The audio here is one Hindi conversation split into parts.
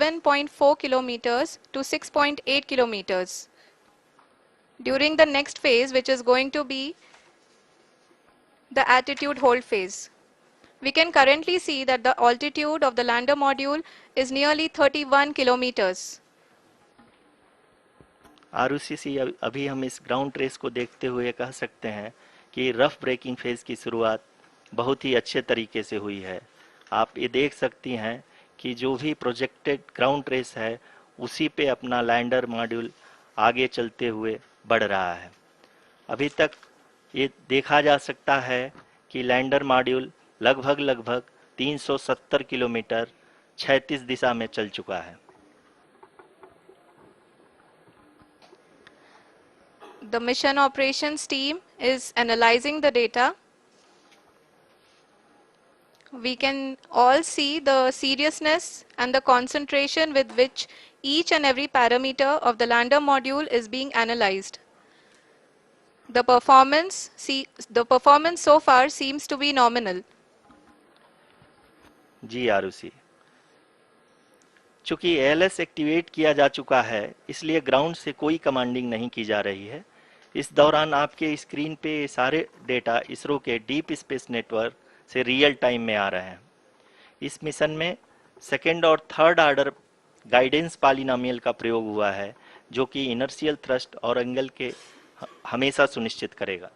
7.4 kilometers to 6.8 kilometers. During the next phase, which is going to be the attitude hold phase, we can currently see that the altitude of the lander module is nearly 31 kilometers. Arushi, अभी हम इस ग्राउंड ट्रेस को देखते हुए कह सकते हैं कि रफ ब्रेकिंग फेज की शुरुआत बहुत ही अच्छे तरीके से हुई है। आप ये देख सकती हैं कि जो भी प्रोजेक्टेड ग्राउंड ट्रेस है उसी पे अपना लैंडर मॉड्यूल आगे चलते हुए बढ़ रहा है। अभी तक ये देखा जा सकता है कि लैंडर मॉड्यूल लगभग 370 किलोमीटर क्षैतिज दिशा में चल चुका है। The mission operations team is analyzing the data. We can all see the seriousness and the concentration with which each and every parameter of the lander module is being analyzed. The performance so far seems to be nominal. जी आरुषि, चूंकि एएलएस एक्टिवेट किया जा चुका है इसलिए ग्राउंड से कोई कमांडिंग नहीं की जा रही है। इस दौरान आपके स्क्रीन पे सारे डेटा इसरो के डीप स्पेस नेटवर्क से रियल टाइम में आ रहे हैं। इस मिशन में सेकेंड और थर्ड ऑर्डर गाइडेंस पॉलिनोमियल का प्रयोग हुआ है जो कि इनर्शियल थ्रस्ट और एंगल के हमेशा सुनिश्चित करेगा।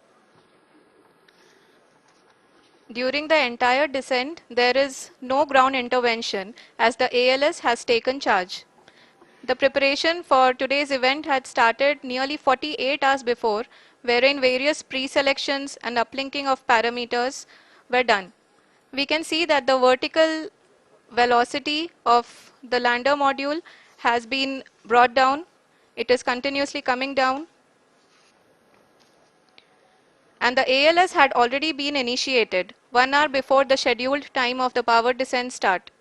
During the entire descent, there is no ground intervention as the ALS has taken charge. The preparation for today's event had started nearly 48 hours before, wherein various pre-selections and uplinking of parameters were done. We can see that the vertical velocity of the lander module has been brought down. It is continuously coming down. And the ALS had already been initiated 1 hour before the scheduled time of the power descent start.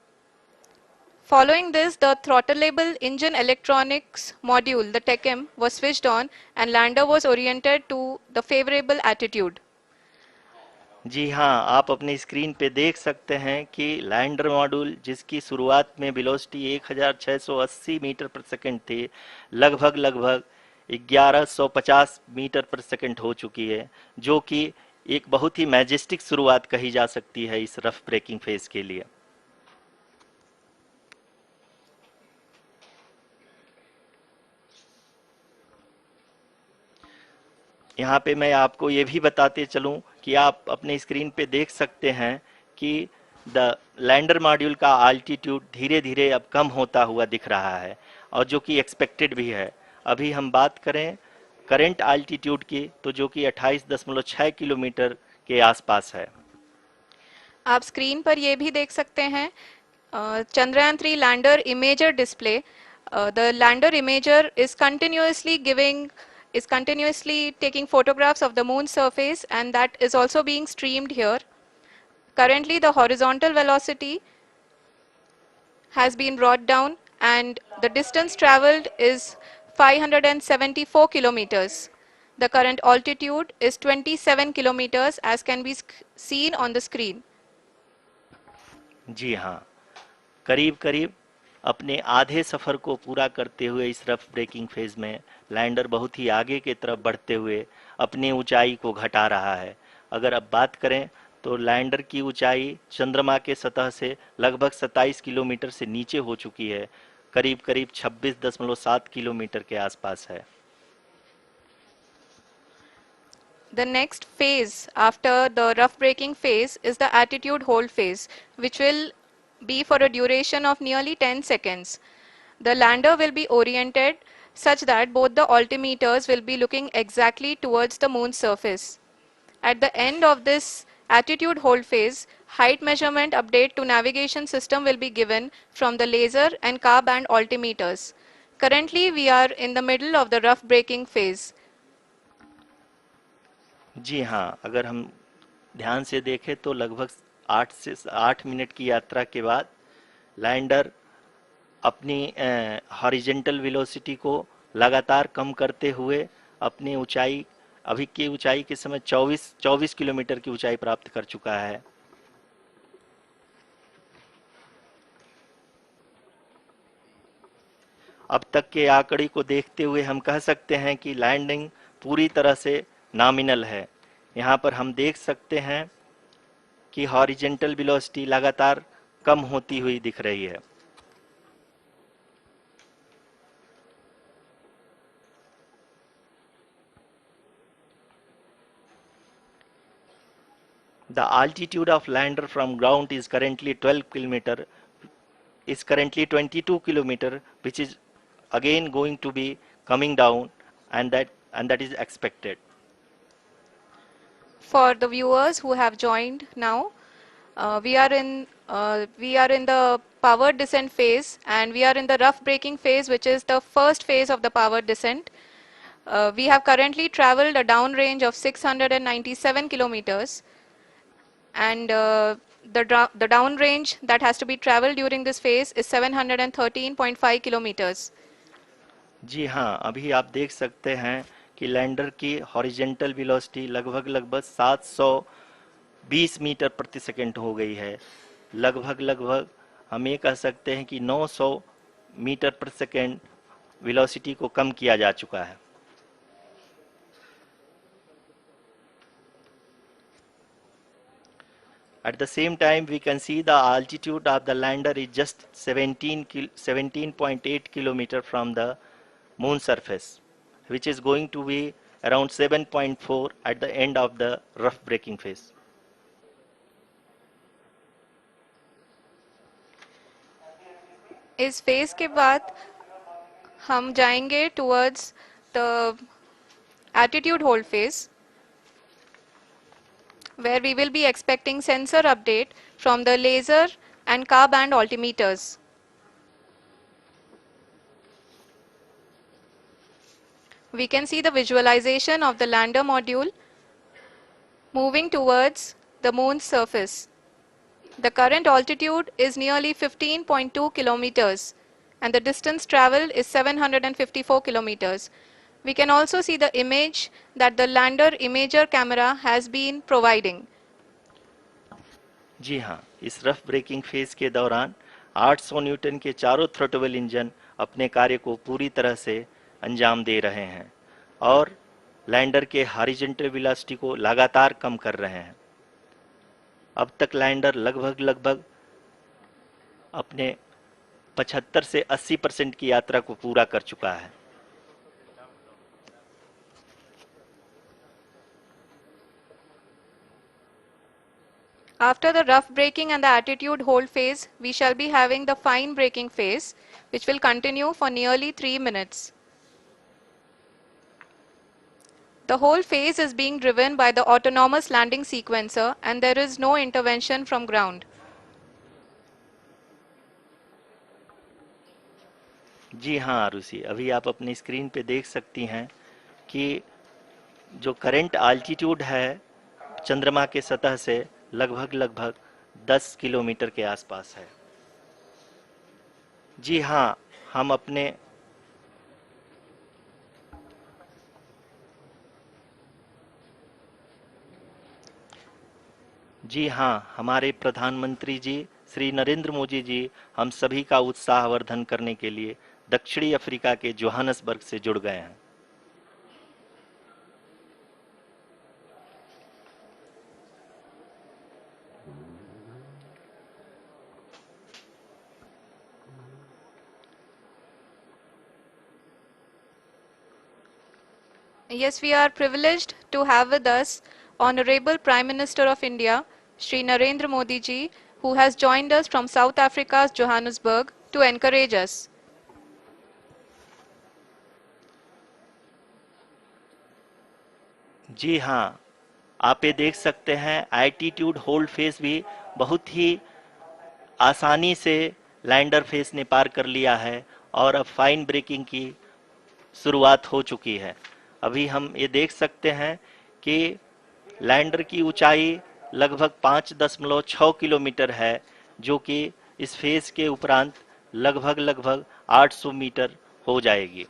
Following this, the throttleable engine electronics module, the TECM, was switched on and lander was oriented to the favorable attitude. जी हाँ, आप अपनी स्क्रीन पे देख सकते हैं कि लैंडर मॉड्यूल जिसकी शुरुआत में वेलोसिटी 1680 मीटर पर सेकंड थी, लगभग 1150 मीटर पर सेकंड हो चुकी है, जो कि एक बहुत ही मैजेस्टिक शुरुआत कही जा सकती है इस रफ ब्रेकिंग फेज के लिए। यहाँ पे मैं आपको ये भी बताते चलूं कि आप अपने स्क्रीन पे देख सकते हैं कि द लैंडर मॉड्यूल का आल्टीट्यूड धीरे धीरे अब कम होता हुआ दिख रहा है और जो कि एक्सपेक्टेड भी है। अभी हम बात करें करंट आल्टीट्यूड की तो जो कि 28.6 किलोमीटर के आसपास है। आप स्क्रीन पर ये भी देख सकते हैं Chandrayaan 3 lander imager display. The lander imager is continuously taking photographs of the moon's surface, and that is also being streamed here. Currently the horizontal velocity has been brought down and the distance traveled is 574 kilometers. The current altitude is 27 kilometers as can be seen on the screen. जी हाँ, करीब करीब अपने आधे सफ़र को पूरा करते हुए इस रफ ब्रेकिंग फेज में लैंडर बहुत ही आगे की तरफ बढ़ते हुए अपनी ऊंचाई को घटा रहा है। अगर अब बात करें तो लैंडर की ऊंचाई चंद्रमा के सतह से लगभग 27 किलोमीटर से नीचे हो चुकी है, करीब करीब 26.7 किलोमीटर के आसपास है। The next phase after the rough braking phase is the attitude hold phase, which will be for a duration of nearly 10 seconds. The lander will be oriented such that both the altimeters will be looking exactly towards the moon's surface. At the end of this attitude hold phase, height measurement update to navigation system will be given from the laser and car band altimeters. Currently, we are in the middle of the rough braking phase. जी हाँ, अगर हम ध्यान से देखें तो लगभग 8 मिनट की यात्रा के बाद लैंडर अपनी हॉरिजेंटल वेलोसिटी को लगातार कम करते हुए अपनी ऊंचाई अभी की ऊंचाई के समय 24 किलोमीटर की ऊंचाई प्राप्त कर चुका है। अब तक के आंकड़े को देखते हुए हम कह सकते हैं कि लैंडिंग पूरी तरह से नॉमिनल है। यहाँ पर हम देख सकते हैं कि हॉरिजेंटल वेलोसिटी लगातार कम होती हुई दिख रही है। The altitude of lander from ground is currently 22 kilometer, which is again going to be coming down, and that is expected. For the viewers who have joined now, we are in the powered descent phase, and we are in the rough braking phase, which is the first phase of the powered descent. We have currently traveled a downrange of 697 kilometers, and the downrange that has to be traveled during this phase is 713.5 kilometers. जी हाँ, अभी आप देख सकते हैं कि लैंडर की हॉरिजेंटल वेलोसिटी लगभग 720 मीटर प्रति सेकंड हो गई है। लगभग हम ये कह सकते हैं कि 900 मीटर प्रति सेकंड वेलोसिटी को कम किया जा चुका है। At the same time, we can see the altitude of the lander is just 17.8 kilometer from the moon surface, which is going to be around 7.4 at the end of the rough braking phase. इस फेज के बाद हम जाएंगे towards the attitude hold phase, where we will be expecting sensor update from the laser and car band altimeters. We can see the visualization of the lander module moving towards the moon's surface. The current altitude is nearly 15.2 kilometers, and the distance traveled is 754 kilometers. We can also see the image that the lander imager camera has been providing. जी हाँ, इस रफ ब्रेकिंग फेज के दौरान 800 न्यूटन के चारों थ्रोटल इंजन अपने कार्य को पूरी तरह से अंजाम दे रहे हैं और लैंडर के हॉरिजॉन्टल वेलोसिटी को लगातार कम कर रहे हैं। अब तक लैंडर लगभग अपने 75 से 80% की यात्रा को पूरा कर चुका है। After the rough braking and the attitude hold phase, we shall be having the fine braking phase, which will continue for nearly 3 minutes. The whole phase is being driven by the autonomous landing sequencer, and there is no intervention from ground. जी हाँ आरुषि, अभी आप अपनी स्क्रीन पे देख सकती हैं कि जो करंट आल्टीट्यूड है चंद्रमा के सतह से लगभग 10 किलोमीटर के आसपास है। जी हाँ, हम अपने जी हाँ, हमारे प्रधानमंत्री जी श्री नरेंद्र मोदी जी हम सभी का उत्साहवर्धन करने के लिए दक्षिणी अफ्रीका के जोहानसबर्ग से जुड़ गए हैं। Yes, we are privileged to have with us Honorable Prime Minister of India, Shri Narendra Modi ji, who has joined us from South Africa's Johannesburg to encourage us. जी हाँ, आप ये देख सकते हैं एल्टीट्यूड होल्ड फेस भी बहुत ही आसानी से लैंडर फेस ने पार कर लिया है और अब फाइन ब्रेकिंग की शुरुआत हो चुकी है। अभी हम ये देख सकते हैं कि लैंडर की ऊंचाई लगभग 5.6 किलोमीटर है, जो कि इस फेज के उपरांत लगभग 800 मीटर हो जाएगी।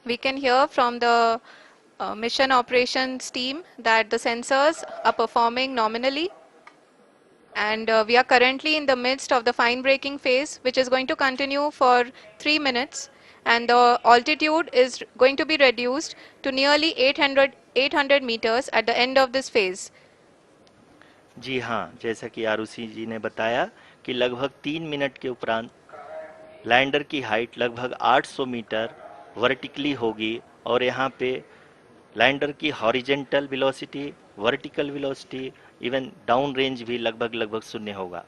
We can hear from the mission operations team that the sensors are performing nominally. And we are currently in the midst of the fine braking phase, which is going to continue for 3 minutes. And the altitude is going to be reduced to nearly 800 meters at the end of this phase. जी हाँ, जैसा कि आरुषि जी ने बताया कि लगभग 3 मिनट के उपरांत लैंडर की हाइट लगभग 800 मीटर वर्टिकली होगी और यहाँ पे लैंडर की horizontal velocity, vertical velocity, even down range भी लगभग लगभग शून्य होगा।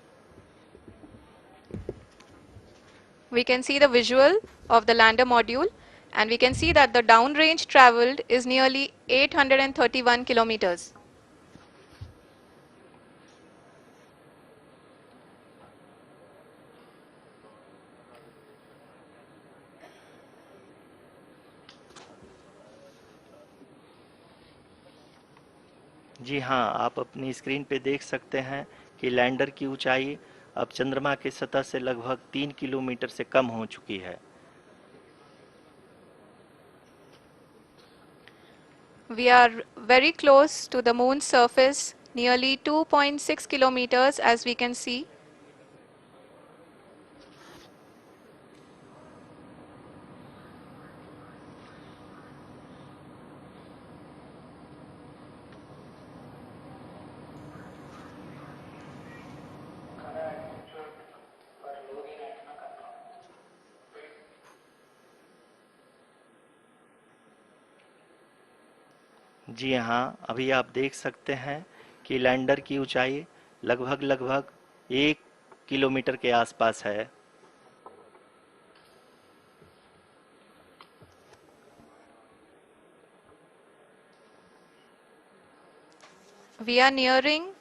We can see the visual of the lander module, and we can see that the downrange traveled is nearly 831 kilometers. जी हाँ, आप अपनी स्क्रीन पे देख सकते हैं कि लैंडर की ऊंचाई अब चंद्रमा की सतह से लगभग 3 किलोमीटर से कम हो चुकी है। We are very close to the moon's surface, nearly 2.6 kilometers as we can see. जी हाँ, अभी आप देख सकते हैं कि लैंडर की ऊंचाई लगभग लगभग 1 किलोमीटर के आसपास है। We are nearing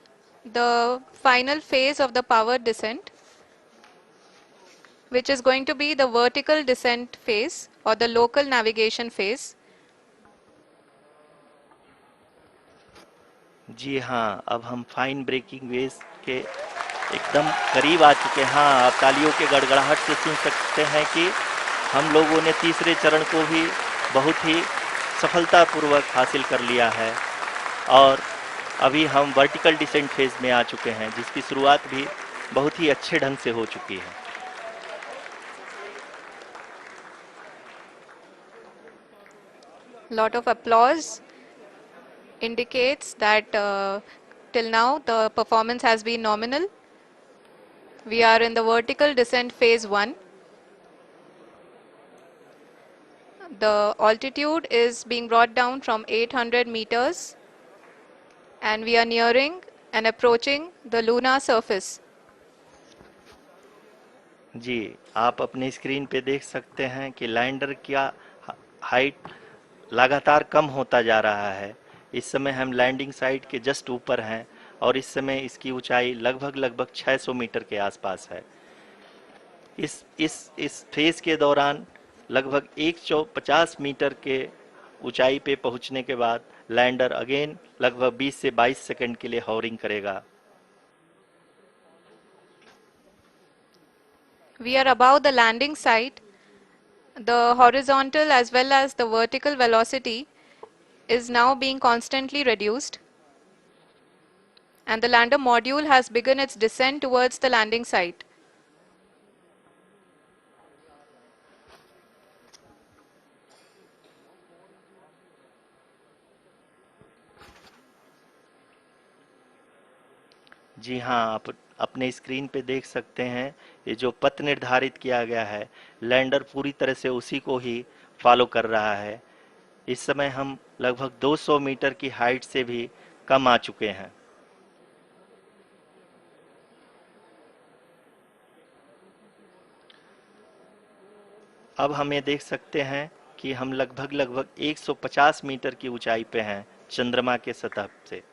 the final phase of the power descent, which is going to be the vertical descent phase or the local navigation phase. जी हाँ, अब हम फाइन ब्रेकिंग वेव्स के एकदम करीब आ चुके हैं। हाँ, आप तालियों के गड़गड़ाहट से सुन सकते हैं कि हम लोगों ने तीसरे चरण को भी बहुत ही सफलतापूर्वक हासिल कर लिया है और अभी हम वर्टिकल डिसेंट फेज में आ चुके हैं, जिसकी शुरुआत भी बहुत ही अच्छे ढंग से हो चुकी है। Lot of applause indicates that till now the performance has been nominal. We are in the vertical descent phase 1. The altitude is being brought down from 800 meters and we are nearing and approaching the lunar surface. जी, आप अपने स्क्रीन पे देख सकते हैं कि लैंडर का हाइट लगातार कम होता जा रहा है। इस समय हम लैंडिंग साइट के जस्ट ऊपर हैं और इस समय इसकी ऊंचाई लगभग लगभग 600 मीटर के आसपास है। इस फेज के दौरान लगभग 150 मीटर के ऊंचाई पे पहुंचने के बाद लैंडर अगेन लगभग 20 से 22 सेकंड के लिए हॉवरिंग करेगा। We are above the landing site. The horizontal as well as the vertical velocity is now being constantly reduced, and the lander module has begun its descent towards the landing site. जी हाँ, आप अपने स्क्रीन पे देख सकते हैं ये जो पथ निर्धारित किया गया है, लैंडर पूरी तरह से उसी को ही फॉलो कर रहा है। इस समय हम लगभग 200 मीटर की हाइट से भी कम आ चुके हैं। अब हम ये देख सकते हैं कि हम लगभग लगभग 150 मीटर की ऊंचाई पे हैं चंद्रमा के सतह से।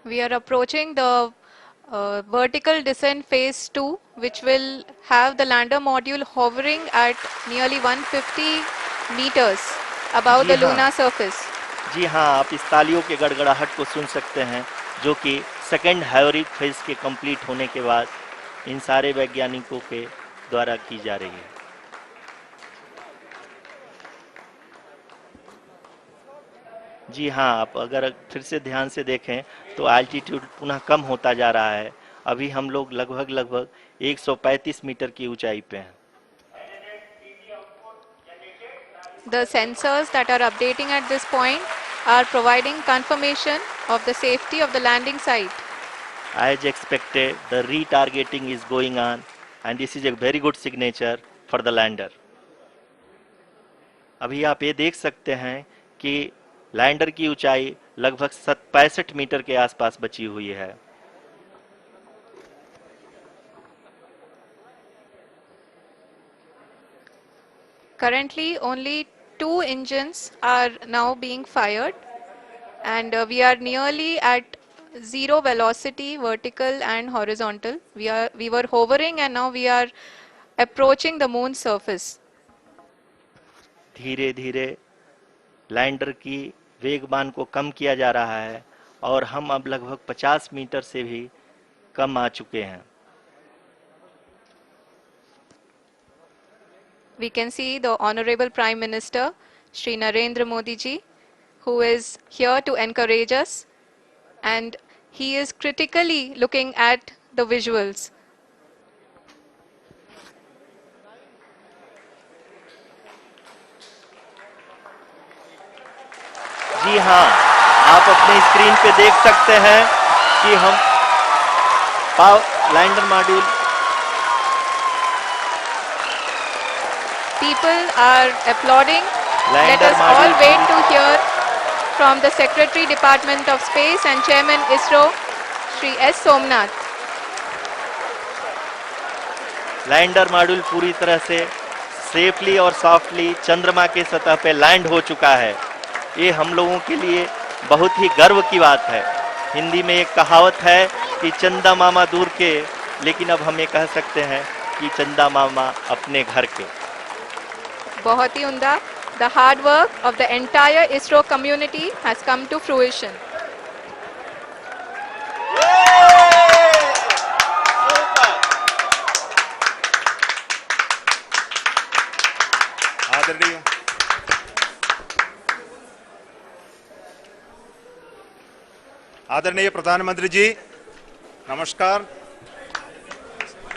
We are approaching the vertical descent phase 2, which will have the lander module hovering at nearly 150 meters above ji the हाँ, lunar surface. जी हाँ, आप इस तालियों के गड़गड़ाहट को सुन सकते हैं, जो कि सेकेंड हाइवरिक फेज के कंप्लीट होने के बाद इन सारे वैज्ञानिकों के द्वारा की जा रही है। जी हाँ, आप अगर फिर से ध्यान से देखें तो एल्टीट्यूड पुनः कम होता जा रहा है। अभी हम लोग लगभग लगभग 135 मीटर की ऊंचाई पे हैं। The sensors that are updating at this point are providing confirmation of the safety of the landing site. As expected, the retargeting is going on, and this is a very good signature for the lander. अभी आप ये देख सकते हैं कि लैंडर की ऊंचाई लगभग 65 मीटर के आसपास बची हुई है। Currently, only two engines are now being fired, and we are nearly at zero velocity, vertical and horizontal. We were hovering, and now we are approaching the moon's surface. धीरे धीरे लैंडर की वेगमान को कम किया जा रहा है और हम अब लगभग 50 मीटर से भी कम आ चुके हैं। We can see the Honorable Prime Minister, Shri Narendra Modi ji, who is here to encourage us, and he is critically looking at the visuals. जी हाँ, आप अपने स्क्रीन पे देख सकते हैं कि हम lander module People are applauding. Let lander us all module wait to hear from the Secretary Department of Space and Chairman ISRO, Shri S. Somnath. Lander module पूरी तरह से सेफली और सॉफ्टली चंद्रमा के सतह पे लैंड हो चुका है। ये हम लोगों के लिए बहुत ही गर्व की बात है। हिंदी में एक कहावत है कि चंदा मामा दूर के, लेकिन अब हम ये कह सकते हैं कि चंदा मामा अपने घर के। बहुत ही उम्दा. The hard work of the entire ISRO community has come to fruition. आदरणीय आदरणीय प्रधानमंत्री जी, नमस्कार.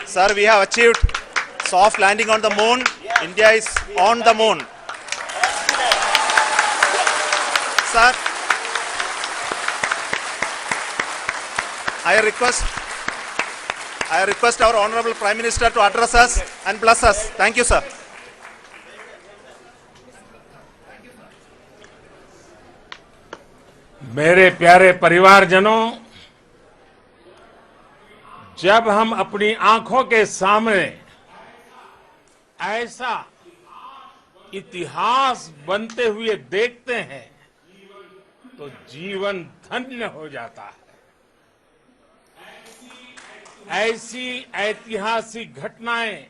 Sir, we have achieved soft landing on the moon. India is on the moon. Sir, I request our Honorable Prime Minister to address us and bless us. Thank you, sir. मेरे प्यारे परिवारजनों, जब हम अपनी आंखों के सामने ऐसा इतिहास बनते हुए देखते हैं तो जीवन धन्य हो जाता है। ऐसी ऐतिहासिक घटनाएं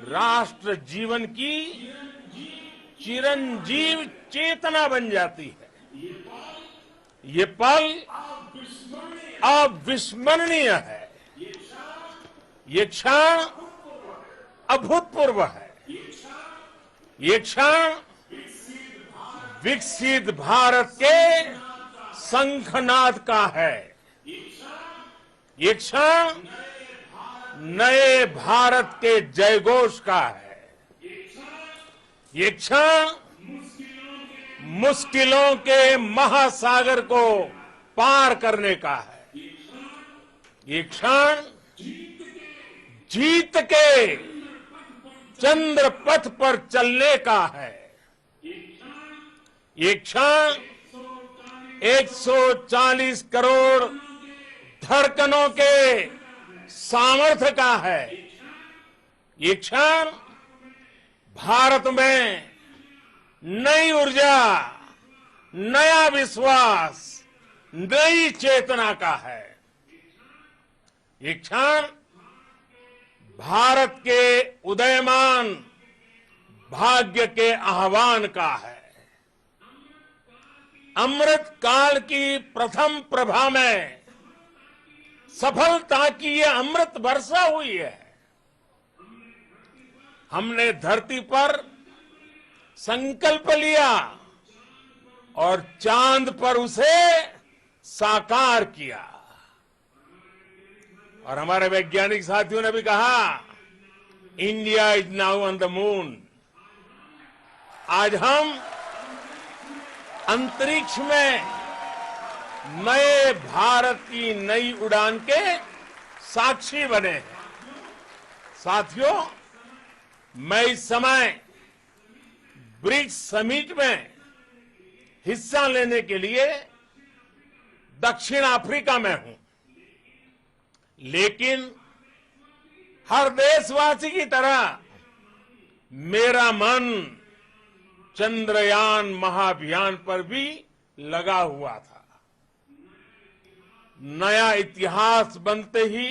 राष्ट्र जीवन की चिरंजीव चेतना बन जाती है। ये पल अविस्मरणीय है। ये क्षण अभूतपूर्व है। ये क्षण विकसित भारत के शंखनाद का है। ये क्षण नए भारत के जयघोष का है। ये क्षण मुश्किलों के महासागर को पार करने का है। ये क्षण जीत के चंद्र पथ पर चलने का है। ये क्षण 140 करोड़ धड़कनों के सामर्थ्य का है। ये क्षण भारत में नई ऊर्जा, नया विश्वास, नई चेतना का है। ये क्षण भारत के उदयमान भाग्य के आह्वान का है। अमृत काल की प्रथम प्रभा में सफलता की ये अमृत वर्षा हुई है। हमने धरती पर संकल्प लिया और चांद पर उसे साकार किया। और हमारे वैज्ञानिक साथियों ने भी कहा, India is now on the moon. आज हम अंतरिक्ष में नए भारत की नई उड़ान के साक्षी बने हैं। साथियों, मैं इस समय ब्रिक्स समिट में हिस्सा लेने के लिए दक्षिण अफ्रीका में हूं, लेकिन हर देशवासी की तरह मेरा मन चंद्रयान महाअभियान पर भी लगा हुआ था। नया इतिहास बनते ही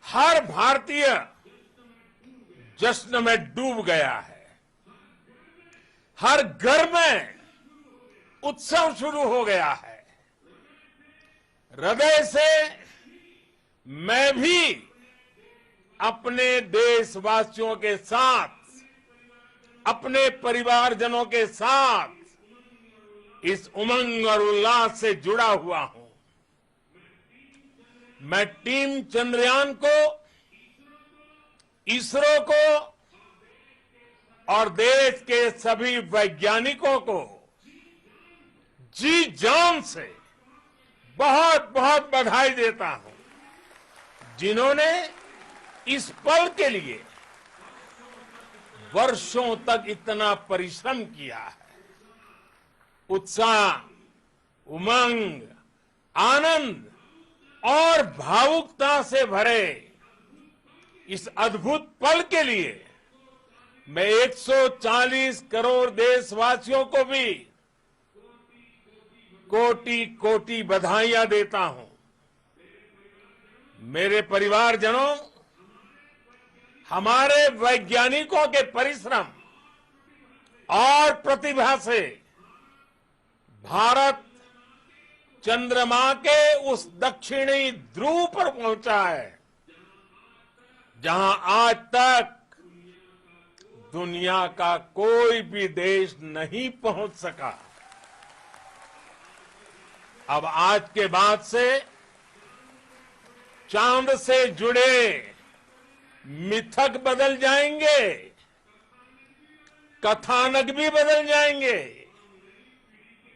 हर भारतीय जश्न में डूब गया है। हर घर में उत्सव शुरू हो गया है। हृदय से मैं भी अपने देशवासियों के साथ, अपने परिवारजनों के साथ इस उमंग और उल्लास से जुड़ा हुआ हूं। मैं टीम चंद्रयान को, इसरो को और देश के सभी वैज्ञानिकों को जी जान से बहुत बहुत बधाई देता हूं, जिन्होंने इस पल के लिए वर्षों तक इतना परिश्रम किया है। उत्साह, उमंग, आनंद और भावुकता से भरे इस अद्भुत पल के लिए मैं 140 करोड़ देशवासियों को भी कोटि कोटि बधाइयां देता हूं। मेरे परिवारजनों, हमारे वैज्ञानिकों के परिश्रम और प्रतिभा से भारत चंद्रमा के उस दक्षिणी ध्रुव पर पहुंचा है, जहां आज तक दुनिया का कोई भी देश नहीं पहुंच सका। अब आज के बाद से चांद से जुड़े मिथक बदल जाएंगे, कथानक भी बदल जाएंगे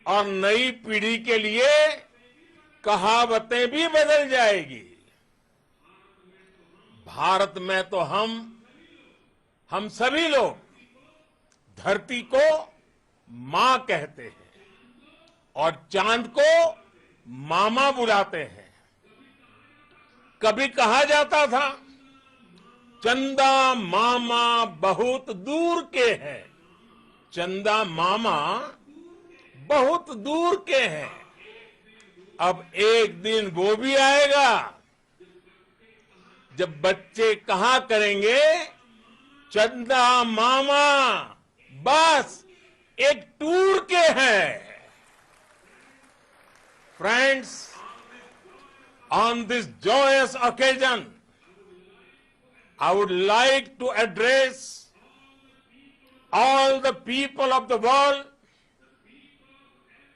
और नई पीढ़ी के लिए कहावतें भी बदल जाएगी। भारत में तो हम सभी लोग धरती को मां कहते हैं और चांद को मामा बुलाते हैं। कभी कहा जाता था, चंदा मामा बहुत दूर के हैं। चंदा मामा बहुत दूर के हैं। अब एक दिन वो भी आएगा जब बच्चे कहा करेंगे, चंदा मामा बस एक टूर के हैं। Friends, on this joyous occasion, I would like to address all the people of the world,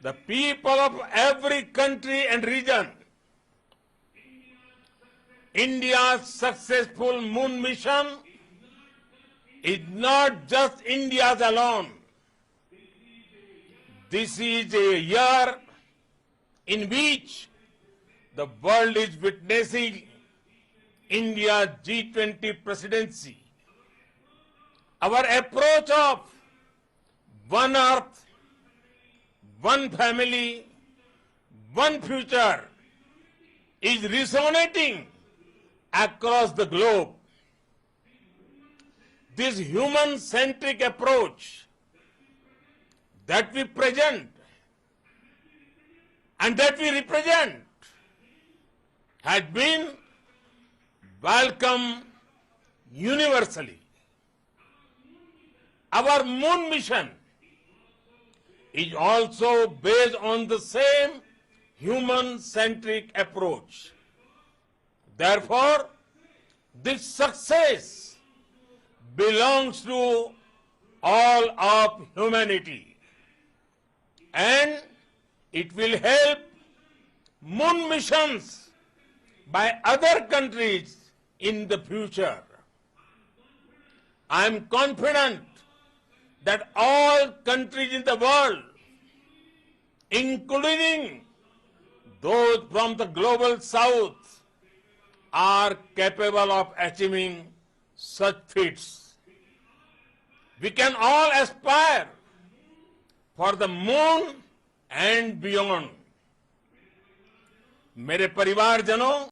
the people of every country and region. India's successful moon mission is not just India's alone. This is a year in which the world is witnessing India's G20 presidency. Our approach of one earth, one family, one future is resonating across the globe. This human-centric approach that we present and that we represent has been welcomed universally. Our moon mission is also based on the same human-centric approach. Therefore, this success belongs to all of humanity. and it will help moon missions by other countries in the future. I am confident that all countries in the world, including those from the global south, are capable of achieving such feats. We can all aspire for the moon and beyond. मेरे परिवारजनों,